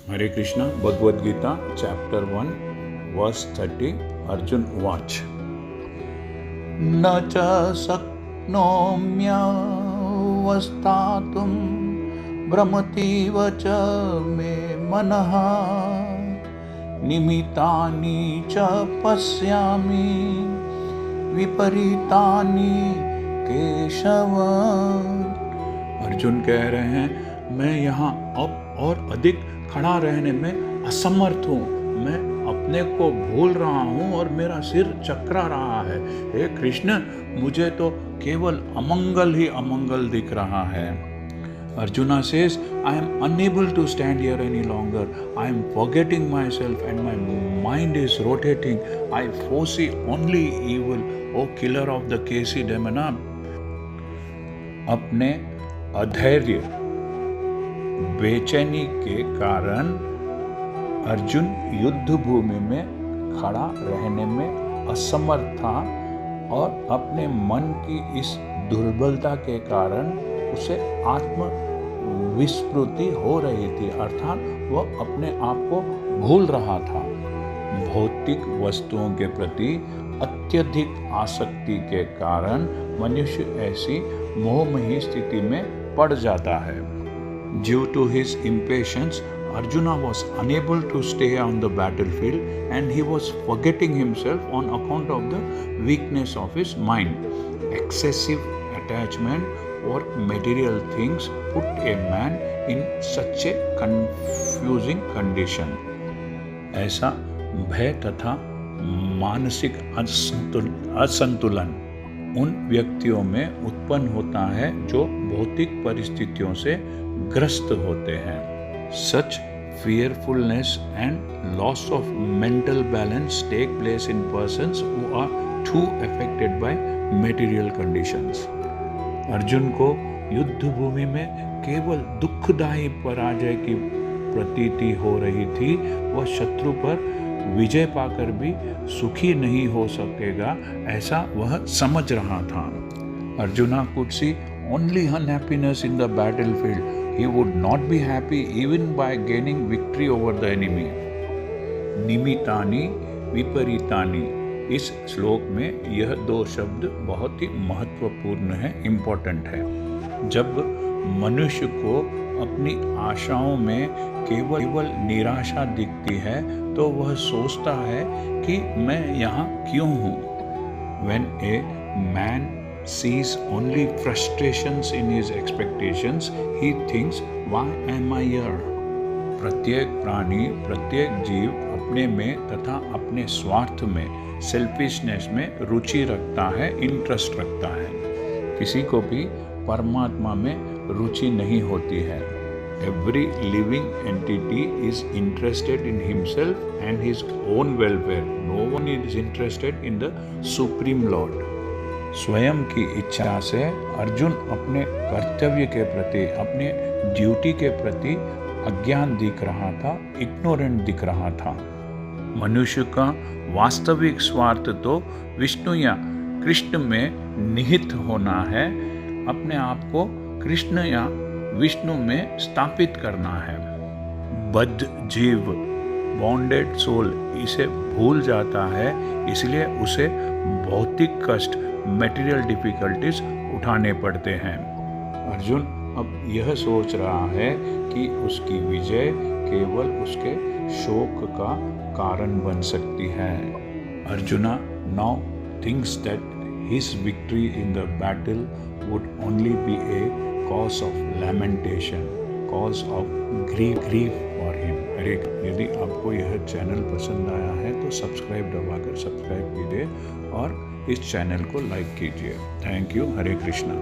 हरे Krishna Bhagavad Gita chapter 1 verse 30 Arjun उवाच न च शक्नोम्यवस्थातुं भ्रमतीव च मे मनः निमित्तानि च पश्यामि विपरीतानि केशव। अर्जुन कह रहे हैं मैं यहाँ अब और अधिक खड़ा रहने में असमर्थ हूँ। मैं अपने को भूल रहा हूँ और मेरा सिर चकरा रहा है। हे कृष्ण, मुझे तो केवल अमंगल ही अमंगल दिख रहा है। Arjuna says, I am unable to stand here any longer. I am forgetting myself and my mind is rotating. I foresee only evil. O killer of the Kesi Demana. अपने अधैर्य बेचैनी के कारण अर्जुन युद्ध भूमि में खड़ा रहने में असमर्थ था और अपने मन की इस दुर्बलता के कारण उसे आत्म विस्मृति हो रही थी, अर्थात वह अपने आप को भूल रहा था। भौतिक वस्तुओं के प्रति अत्यधिक आसक्ति के कारण मनुष्य ऐसी मोहमयी स्थिति में पड़ जाता है। Due to his impatience, Arjuna was unable to stay on the battlefield and he was forgetting himself on account of the weakness of his mind. Excessive attachment or material things put a man in such a confusing condition. ऐसा भय तथा मानसिक असंतुलन उन व्यक्तियों में उत्पन्न होता है जो भौतिक परिस्थितियों से ग्रस्त होते हैं। Such fearfulness and loss of mental balance take place in persons who are too affected by material conditions. Arjun को युद्ध भूमि में केवल दुखदायी पराजय की प्रतीति हो रही थी। वह शत्रु पर विजय पाकर भी सुखी नहीं हो सकेगा, ऐसा वह समझ रहा था। Arjuna could see only unhappiness in the battlefield. He would not be happy even by gaining victory over the enemy. निमित्तानि विपरीतानि, इस श्लोक में यह दो शब्द बहुत ही महत्वपूर्ण है, इम्पोर्टेंट है। जब मनुष्य को अपनी आशाओं में केवल निराशा दिखती है तो वह सोचता है कि मैं यहाँ क्यों हूँ। When a man sees only frustrations in his expectations, he thinks, why am I here? प्रत्येक प्राणी, प्रत्येक जीव अपने में तथा अपने स्वार्थ में, सेल्फिशनेस में रुचि रखता है, इंटरेस्ट रखता है। किसी को भी परमात्मा में रुचि नहीं होती है। Every living entity is interested in himself and his own welfare. No one is interested in the Supreme Lord. स्वयं की इच्छा से अर्जुन अपने कर्तव्य के प्रति, अपने ड्यूटी के प्रति अज्ञान दिख रहा था, इग्नोरेंट दिख रहा था। मनुष्य का वास्तविक स्वार्थ तो विष्णु या कृष्ण में निहित होना है। अपने आप को कृष्ण या विष्णु में स्थापित करना है। बद्ध जीव, बॉन्डेड सोल इसे भूल जाता है, इसलिए उसे भौतिक कष्ट, मटेरियल डिफिकल्टीज उठाने पड़ते हैं। अर्जुन अब यह सोच रहा है कि उसकी विजय केवल उसके शोक का कारण बन सकती है। Arjuna now thinks that his victory in the battle would only be a cause of lamentation, cause of grief for him. हरे, यदि आपको यह चैनल पसंद आया है तो सब्सक्राइब दबाकर सब्सक्राइब कीजिए और इस चैनल को लाइक कीजिए। Thank you. हरे कृष्णा।